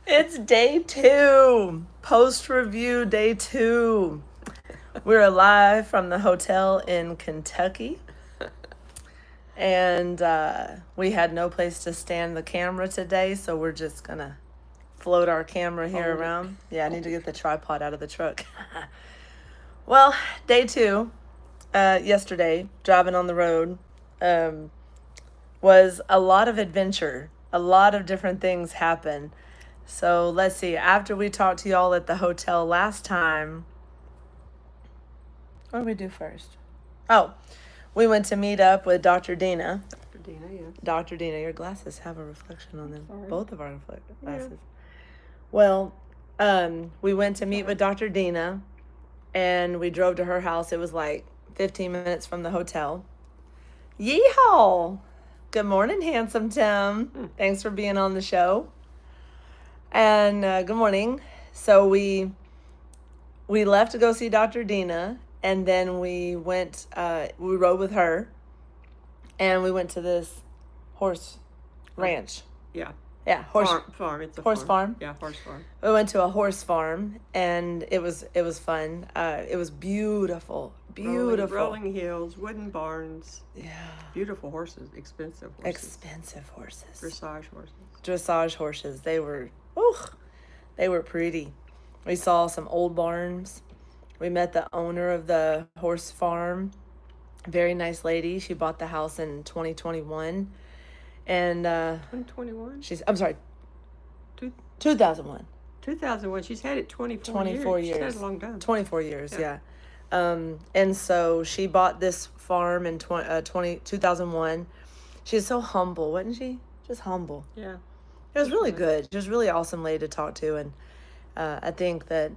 It's day 2, post review day 2. We're live from the hotel in Kentucky, and we had no place to stand the camera today, so we're just gonna float our camera here Hold it. around. Yeah, I need to get the tripod out of the truck. Well, day 2, yesterday, driving on the road, was a lot of adventure. A lot of different things happened. So let's see. After we talked to y'all at the hotel last time, what did we do first? Oh, we went to meet up with Dr. Dina. Dr. Dina, yeah. Dr. Dina, your glasses have a reflection on them. Sorry. Both of our glasses. Yeah. Well, we went to meet with Dr. Dina, and we drove to her house. It was like 15 minutes from the hotel. Yeehaw! Good morning, handsome Tim. Thanks for being on the show. And good morning. So we left to go see Dr. Dina, and then we went. We rode with her, and we went to this horse ranch. Yeah. Yeah, horse Farm. It's a horse farm. Yeah, horse farm. We went to a horse farm, and it was fun. It was beautiful, beautiful. Rolling hills, wooden barns, Yeah, beautiful horses, expensive horses. expensive horses. Dressage horses. Dressage horses. They were pretty. We saw some old barns. We met the owner of the horse farm. Very nice lady. She bought the house in 2021. And 2021? I'm sorry, Two- 2001. 2001. She's had it 24 24 years. She's had years. it a long time. 24 years, Yeah. yeah. And so she bought this farm in 2001. She's so humble, wasn't she? Just humble. Yeah. It was really good. She was a really awesome lady to talk to, and I think that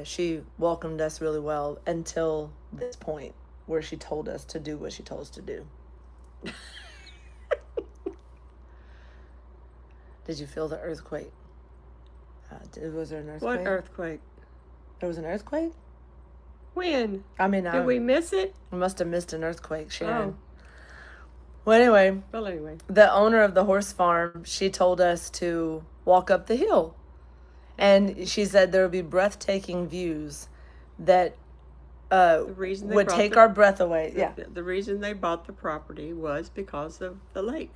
she welcomed us really well until this point where she told us to do what she told us to do. Did you feel the earthquake? Was there an earthquake? What earthquake? There was an earthquake? When? I mean, Did we miss it? we must have missed an earthquake, Sharon. Oh. Well, anyway, Well, anyway. the owner of the horse farm, she told us to walk up the hill. And she said there would be breathtaking views that The reason they would brought take the- our breath away. Yeah. The reason they bought the property was because of the lake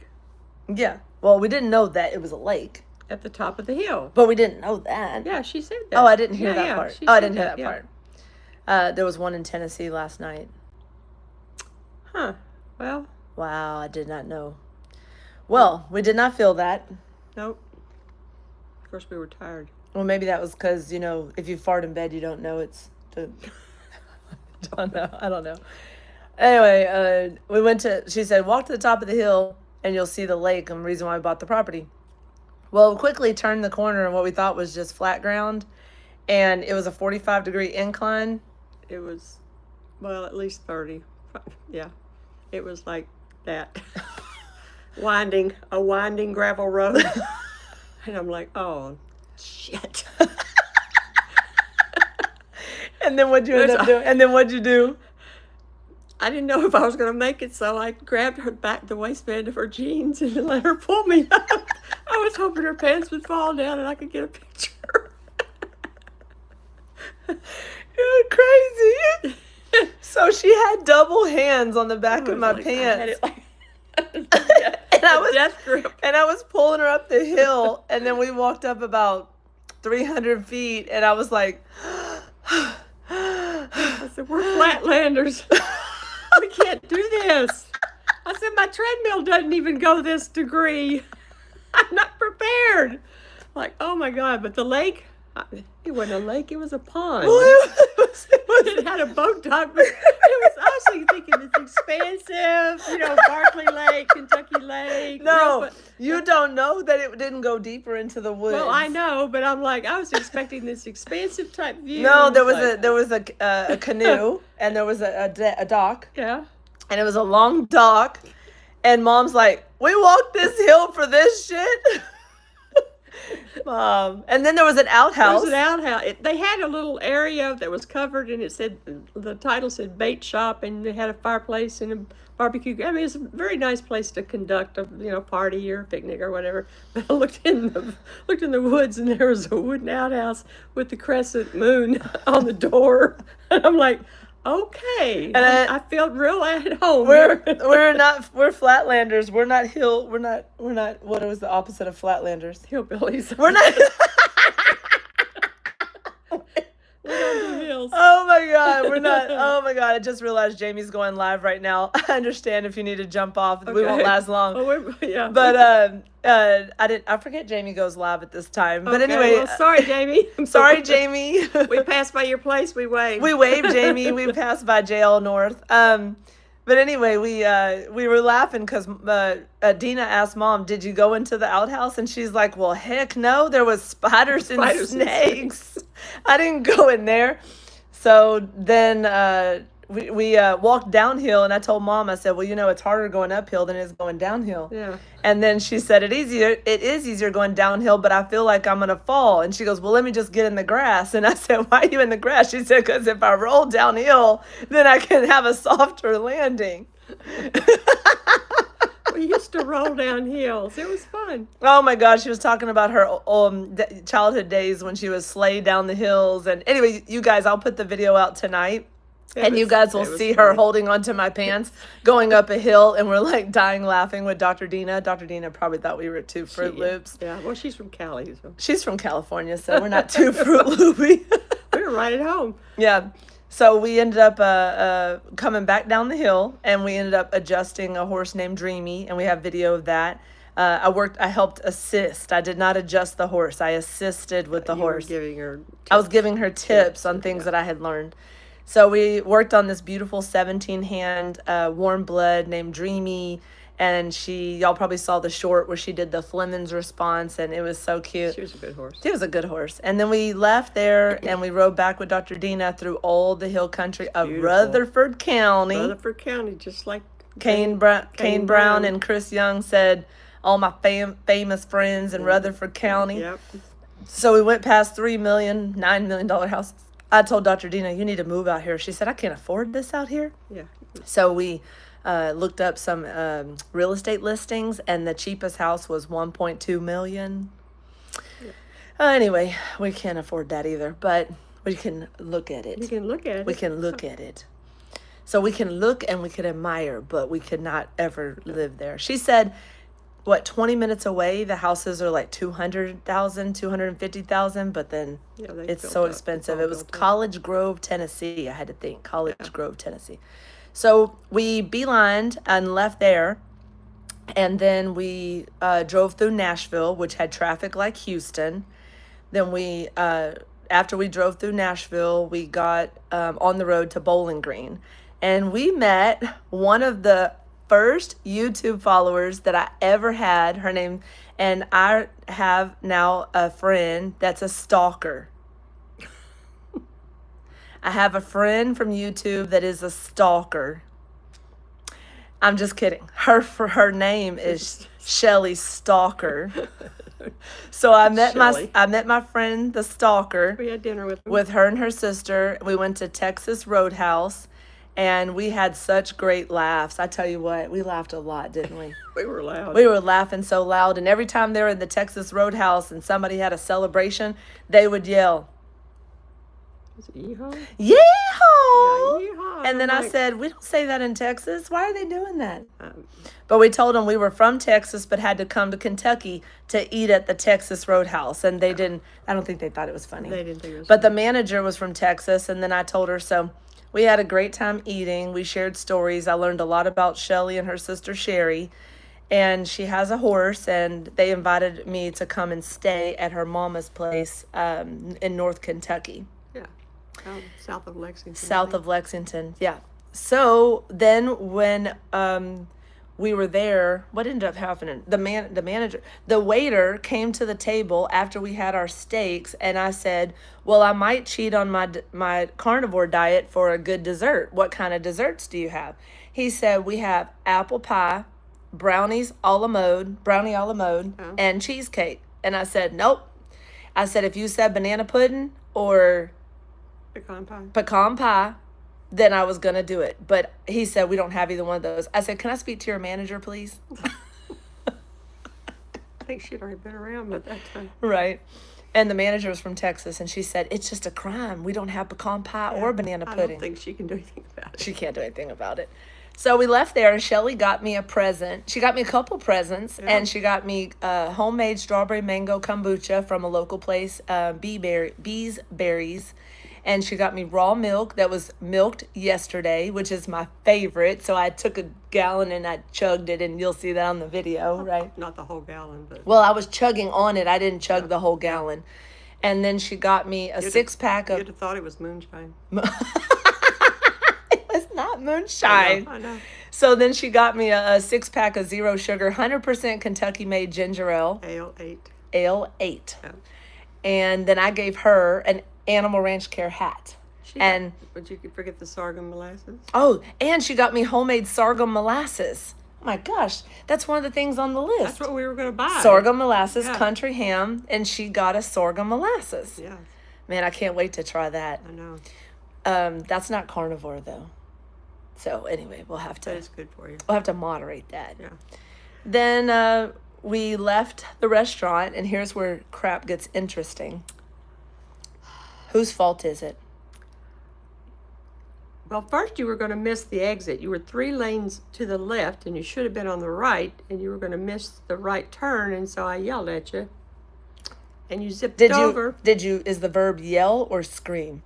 Yeah. Well, we didn't know that it was a lake, at the top of the hill. but we didn't know that. Yeah, she said that. Oh, I didn't hear Yeah, that yeah, part. she Oh, I said didn't hear that yeah. part. There was one in Tennessee last night. Huh. Well, Wow, I did not know. Well, we did not feel that. nope. Of course, we were tired. Well, maybe that was because, if you fart in bed, you don't know it's to. Don't know. I don't know. Anyway, she said, walk to the top of the hill and you'll see the lake and the reason why we bought the property. Well, we quickly turned the corner and what we thought was just flat ground. And it was a 45-degree incline. It was, well, at least 30. Yeah. It was like that. A winding gravel road. And I'm like, oh, shit. And then what'd you end up doing? And then what'd you do? I didn't know if I was going to make it, so I grabbed her back the waistband of her jeans and let her pull me up. I was hoping her pants would fall down and I could get a picture. You're crazy. So she had double hands on the back of my I had pants. it like And I was death grip. And I was pulling her up the hill, and then we walked up about 300 feet, and I was like, I said, we're flatlanders. We can't do this. I said, my treadmill doesn't even go this degree. I'm not prepared. Like, oh my God, but the lake, it wasn't a lake, it was a pond. It had a boat dock, but I was actually thinking it's expansive, Barkley Lake, Kentucky Lake. No, you don't know that it didn't go deeper into the woods. Well, I know, but I'm like, I was expecting this expansive type view. No, there was like, a canoe, and there was a dock, Yeah. and it was a long dock, and Mom's like, we walked this hill for this shit. And then there was an There outhouse. was an outhouse. They had a little area that was covered, and it said the title said bait shop, and they had a fireplace and a barbecue. I mean, it's a very nice place to conduct a party or a picnic or whatever. But I looked in the woods, and there was a wooden outhouse with the crescent moon on the door, and I'm like, okay, And I felt real at home. We're here. we're Flatlanders. We're not hill. We're not. What was the opposite of Flatlanders? Hillbillies. We're not. We don't do hills. Oh my God, we're not. Oh my God, I just realized Jamie's going live right now. I understand if you need to jump off. We won't Okay. last long. Oh, yeah. But I forget Jamie goes live at this time. But Okay, anyway, well, sorry, Jamie. I'm sorry, Jamie. We passed by your place. We waved. We waved, Jamie. We passed by JL North. But anyway, we were laughing because Dina asked Mom, "Did you go into the outhouse?" And she's like, "Well, heck no. There was spiders and Spiders and snakes. I didn't go in there." So then we walked downhill, and I told Mom, I said, "Well, it's harder going uphill than it is going downhill." Yeah. And then she said, It is easier going downhill, but I feel like I'm gonna fall." And she goes, "Well, let me just get in the grass." And I said, "Why are you in the grass?" She said, "Because if I roll downhill, then I can have a softer landing." We used to roll down hills. It was fun. Oh my gosh, she was talking about her childhood days when she was slayed down the hills. And anyway, you guys, I'll put the video out tonight. And you guys will see her holding onto my pants, going up a hill, and we're like dying laughing with Dr. Dina. Dr. Dina probably thought we were too Fruit Loops. Yeah, well, she's from Cali, so She's from California, so we're not too Fruit Loopy. we were right at home. Yeah. So we ended up coming back down the hill, and we ended up adjusting a horse named Dreamy, and we have video of that. I helped assist. I did not adjust the horse. I assisted with the You were horse. giving her. I was giving her tips on things that I had learned. So we worked on this beautiful 17-hand warm blood named Dreamy, and y'all probably saw the short where she did the Fleming's response, and it was so cute. She was a good horse. She was a good horse. And then we left there, and we rode back with Dr. Dina through all the hill country of Beautiful. Rutherford County. Rutherford County, just like Kane Brown and Chris Young said, all my famous friends in Rutherford County. Yep. So we went past $9 million houses. I told Dr. Dina, "You need to move out here." She said, "I can't afford this out here." Yeah. So we looked up some real estate listings, and the cheapest house was $1.2 million. Anyway, we can't afford that either, but we can look at it. You can look at it. We can look at it. So we can look and we can admire, but we could not ever live there. She said, 20 minutes away, the houses are like 200,000, 250,000, but then Yeah, they it's built so up. expensive. It's all It was built up. College Grove, Tennessee. I had to think College Grove, Tennessee. So we beelined and left there. And then we drove through Nashville, which had traffic like Houston. Then we, after we drove through Nashville, we got on the road to Bowling Green. And we met one of the first YouTube followers that I ever had, her name, and I have now a friend that's a stalker. I have a friend from YouTube that is a stalker. I'm just kidding. Her name is Shelly Stalker. So I met Shelley. my friend the stalker We had dinner with them. with her and her sister. We went to Texas Roadhouse. And we had such great laughs. I tell you what, we laughed a lot, didn't we? We were loud. We were laughing so loud. And every time they were in the Texas Roadhouse and somebody had a celebration, they would yell, Was it yeehaw? "Yeehaw!" Yeah, yeehaw. And then I'm I like, said, "We don't say that in Texas. Why are they doing that?" um, But we told them we were from Texas, but had to come to Kentucky to eat at the Texas Roadhouse. And they didn't, I don't think they thought it was funny. they didn't think it was. But the manager was from Texas, and then I told her, so we had a great time eating. We shared stories. I learned a lot about Shelly and her sister Sherry, and she has a horse, and they invited me to come and stay at her mama's place in North Kentucky, yeah, south of Lexington. I south think. of Lexington. Yeah. So then when we were there, what ended up happening? The waiter came to the table after we had our steaks, and I said, "Well, I might cheat on my carnivore diet for a good dessert. What kind of desserts do you have?" He said, "We have apple pie, brownie a la mode, Oh. and cheesecake." And I said, "Nope." I said, if you said banana pudding or Pecan pie. pecan pie, then I was going to do it. But he said, we don't have either one of those. I said, can I speak to your manager, please? I think she'd already been around by that time. Right. And the manager was from Texas, and she said, it's just a crime. We don't have pecan pie or banana I pudding. don't think she can do anything about it. She can't do anything about it. So we left there, and Shelly got me a present. She got me a couple presents, Yeah. and she got me homemade strawberry mango kombucha from a local place, Bees Berries. And she got me raw milk that was milked yesterday, which is my favorite. So I took a gallon and I chugged it, and you'll see that on the video, right? Not the whole gallon, but Well, I was chugging on it. I didn't chug the whole gallon. And then she got me a six-pack of... you'd have thought it was moonshine. It was not moonshine. I know. So then she got me a six-pack of zero sugar, 100% Kentucky-made ginger ale, Ale 8. Ale 8. Yeah. And then I gave her an Animal Ranch Care hat. And but you could forget the sorghum molasses. oh, and she got me homemade sorghum molasses. Oh my gosh, that's one of the things on the list. That's what we were going to buy. Sorghum molasses, Yeah. country ham, and she got us sorghum molasses. Yeah, Man, I can't wait to try that. I know. That's not carnivore though. So anyway, we'll have That to is good for you. moderate that. Yeah. Then we left the restaurant, and here's where crap gets interesting. Whose fault is it? Well, first you were going to miss the exit. You were 3 lanes to the left, and you should have been on the right, and you were going to miss the right turn, and so I yelled at you. And you zipped over. Is the verb yell or scream?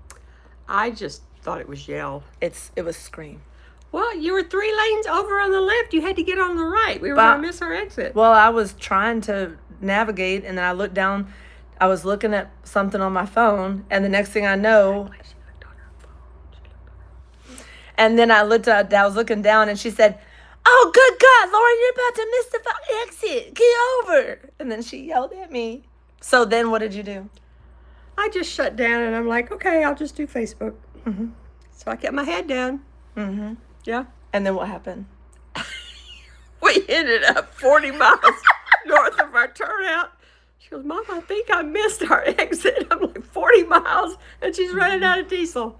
I just thought it was yell. It was scream. Well, you were 3 lanes over on the left. You had to get on the right. We were But- going to miss our exit. Well, I was trying to navigate, and then I looked down. I was looking at something on my phone, and the next thing I know, and then I was looking down, and she said, "Oh, good God, Lauren, you're about to miss the fucking exit. Get over!" And then she yelled at me. So then, what did you do? I just shut down, and I'm like, okay, I'll just do Facebook. Mm-hmm. So I kept my head down. Mm-hmm. Yeah. And then what happened? We ended up 40 miles north of our turnout. She goes, Mom, I think I missed our exit. I'm like, 40 miles, and she's running out of diesel.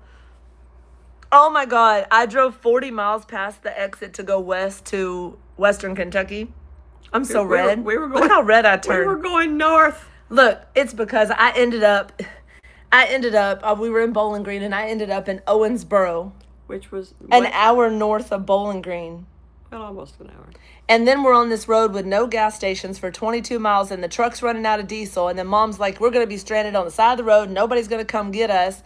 Oh my God! I drove 40 miles past the exit to go west to Western Kentucky. I'm so red. we were going, Look how red I We turned. were going north. Look, it's because I ended up, we were in Bowling Green, and I ended up in Owensboro, Which was an hour north of Bowling Green. well, almost an hour. And then we're on this road with no gas stations for 22 miles, and the truck's running out of diesel. And then Mom's like, we're going to be stranded on the side of the road. Nobody's going to come get us.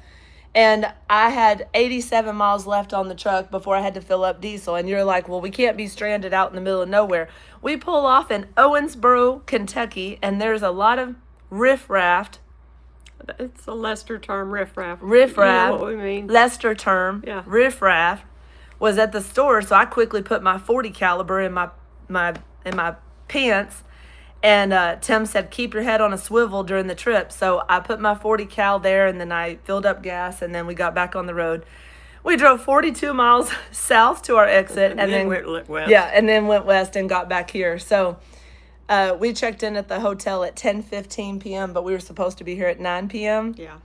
And I had 87 miles left on the truck before I had to fill up diesel. And you're like, well, we can't be stranded out in the middle of nowhere. We pull off in Owensboro, Kentucky, and there's a lot of riffraff. It's a Lester term, riffraff. Riffraff. You know what we mean. Lester term. Yeah. Riffraff was at the store, so I quickly put my 40 caliber in my pants. And Tim said, keep your head on a swivel during the trip. So I put my 40 cal there, and then I filled up gas, and then we got back on the road. We drove 42 miles south to our exit, and then went west. yeah, and then went west and got back here. So we checked in at the hotel at 10:15 p.m., but we were supposed to be here at 9 p.m. Yeah.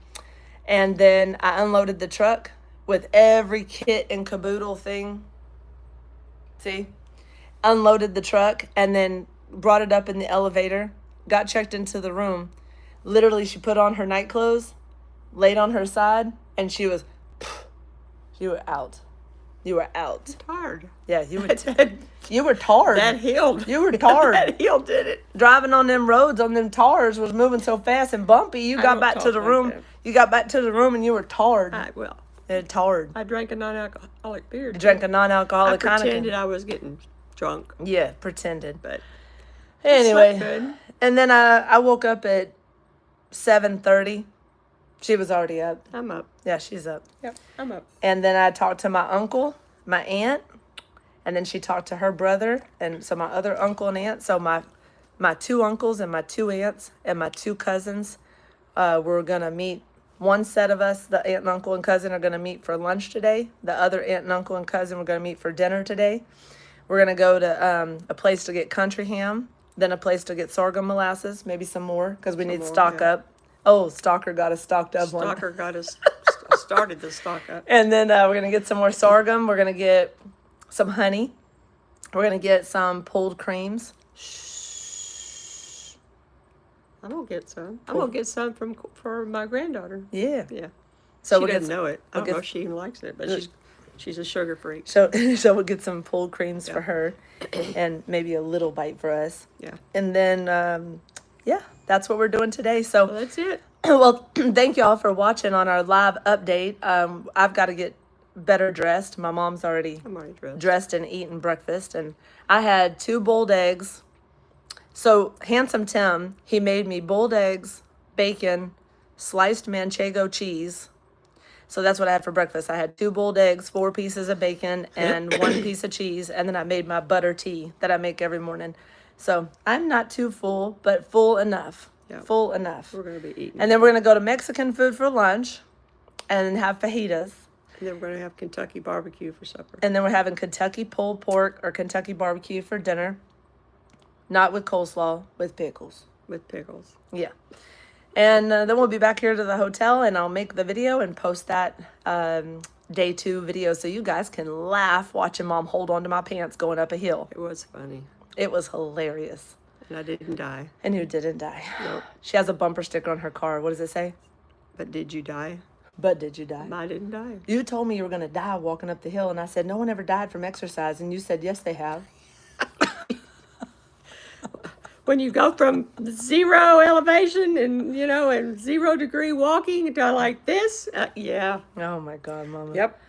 And then I unloaded the truck with every kit and caboodle thing. See? Unloaded the truck and then brought it up in the elevator, got checked into the room. Literally, she put on her night clothes, laid on her side, and you were out. You were out. Tired. Yeah, you were That you were tired. healed. You were tired. That heel did it. Driving on them roads on them tars was moving so fast and bumpy. You I got don't back to talk the like room. that. You got back to the room and you were tired. Well, Tired. I drank a non-alcoholic beer. You drank a I non-alcoholic pretended Heineken. I was getting drunk, Yeah, pretended. but Anyway, slept good. and then I woke up at 7:30. She was already up. I'm up. Yeah, she's up. Yep, I'm up. And then I talked to my uncle, my aunt, and then she talked to her brother, and so my other uncle and aunt. So my 2 uncles and my 2 aunts and my 2 cousins were gonna meet. One set of us, the aunt and uncle and cousin, are gonna meet for lunch today. The other aunt and uncle and cousin were gonna meet for dinner today. We're gonna go to a place to get country ham, then a place to get sorghum molasses, maybe some more because we need more, stock yeah. up. Oh, Stalker got us stocked up one. Stalker got us started the stock up. And then we're going to get some more sorghum. We're going to get some honey. We're going to get some pulled creams. I'm gonna get some. I'm gonna get some for my granddaughter. Yeah. Yeah. So She we'll doesn't get know it. I we'll don't know get- if she even likes it, but she's a sugar freak. so we'll get some pulled creams for Yeah. her, and maybe a little bite for us. Yeah. And then yeah, that's what we're doing today. So Well, that's it. well, thank y'all for watching on our live update. I've got to get better dressed. My mom's already I'm already dressed. dressed and eaten breakfast, and I had 2 boiled eggs. So Handsome Tim, he made me boiled eggs, bacon, sliced manchego cheese. So that's what I had for breakfast. I had 2 boiled eggs, 4 pieces of bacon, and 1 piece of cheese, and then I made my butter tea that I make every morning. So I'm not too full, but full enough. Yeah. Full enough. We're gonna be eating, And then we're gonna go to Mexican food for lunch, and have fajitas. and then we're gonna have Kentucky barbecue for supper. And then we're having Kentucky pulled pork or Kentucky barbecue for dinner. Not with coleslaw, with pickles. With pickles. Yeah. And then we'll be back here to the hotel, and I'll make the video and post that day 2 video so you guys can laugh watching Mom hold on to my pants going up a hill. It was funny, It was hilarious. and I didn't die. And who didn't die? Nope. She has a bumper sticker on her car. What does it say? But did you die? But did you die? I didn't die. You told me you were going to die walking up the hill, and I said, no one ever died from exercise. And you said, yes, they have. When you go from 0 elevation and and 0 degree walking to like this, yeah. Oh, my God, Mama. Yep.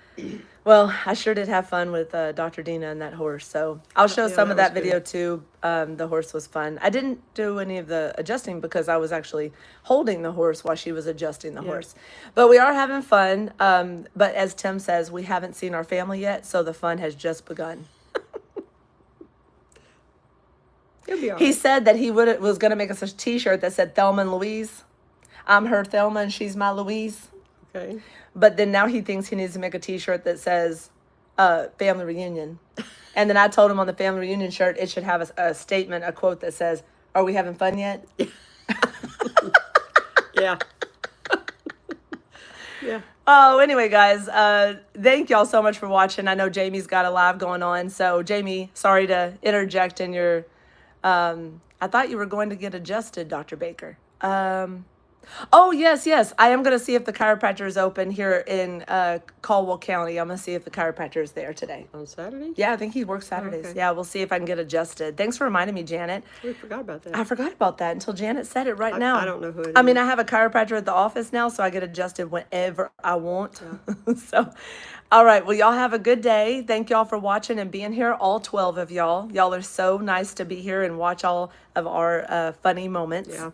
Well, I sure did have fun with Dr. Dina and that horse. So I'll show Yeah, some of that that was video too. The horse was fun. I didn't do any of the adjusting because I was actually holding the horse while she was adjusting the horse. But we are having fun. But as Tim says, we haven't seen our family yet, so the fun has just begun. You'll be all He right. said that he was going to make us a T-shirt that said Thelma and Louise. I'm her Thelma and she's my Louise. Okay. But then now he thinks he needs to make a T-shirt that says family reunion. And then I told him on the family reunion shirt, it should have a statement, a quote that says, are we having fun yet? Yeah. Yeah. Oh, anyway, guys, thank y'all so much for watching. I know Jamie's got a live going on. So, Jamie, sorry to interject in your... I thought you were going to get adjusted, Dr. Baker. Oh, yes. I am going to see if the chiropractor is open here in Caldwell County. I'm going to see if the chiropractor is there today. On Saturday? Yeah, I think he works Saturdays. Okay. Yeah, we'll see if I can get adjusted. Thanks for reminding me, Janet. We forgot about that. I forgot about that until Janet said it right now. I don't know who it I mean, is. I have a chiropractor at the office now, so I get adjusted whenever I want. So, all right. Well, y'all have a good day. Thank y'all for watching and being here, all 12 of y'all. Y'all are so nice to be here and watch all of our funny moments. Yeah.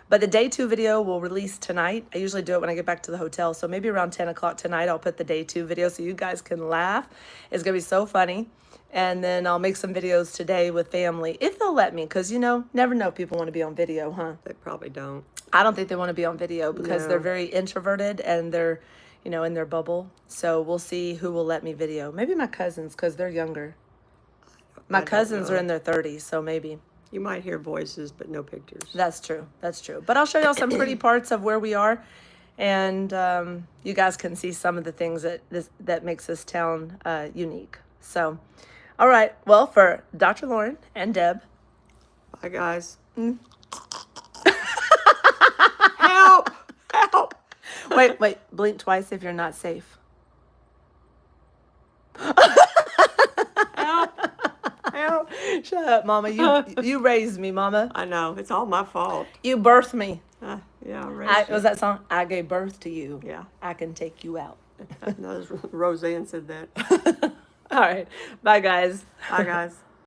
But the day 2 video will release tonight. I usually do it when I get back to the hotel. So maybe around 10 o'clock tonight, I'll put the day 2 video so you guys can laugh. It's going to be so funny. And then I'll make some videos today with family, if they'll let me. Because, never know if people want to be on video, huh? They probably don't. I don't think they want to be on video because No. they're very introverted and they're, in their bubble. So we'll see who will let me video. Maybe my cousins because they're younger. My I don't cousins know. are in their 30s, so maybe. You might hear voices, but no pictures. That's true. But I'll show y'all some pretty parts of where we are, and you guys can see some of the things that makes this town unique. So, all right. Well, for Dr. Lauren and Deb. Bye, guys. Help! Help! Wait. Blink twice if you're not safe. Help! Help! Shut up, Mama. You raised me, Mama. I know. It's all my fault. You birthed me. Yeah, I raised you. Was that song? I gave birth to you. Yeah. I can take you out. Roseanne said that. All right. Bye, guys. Bye, guys.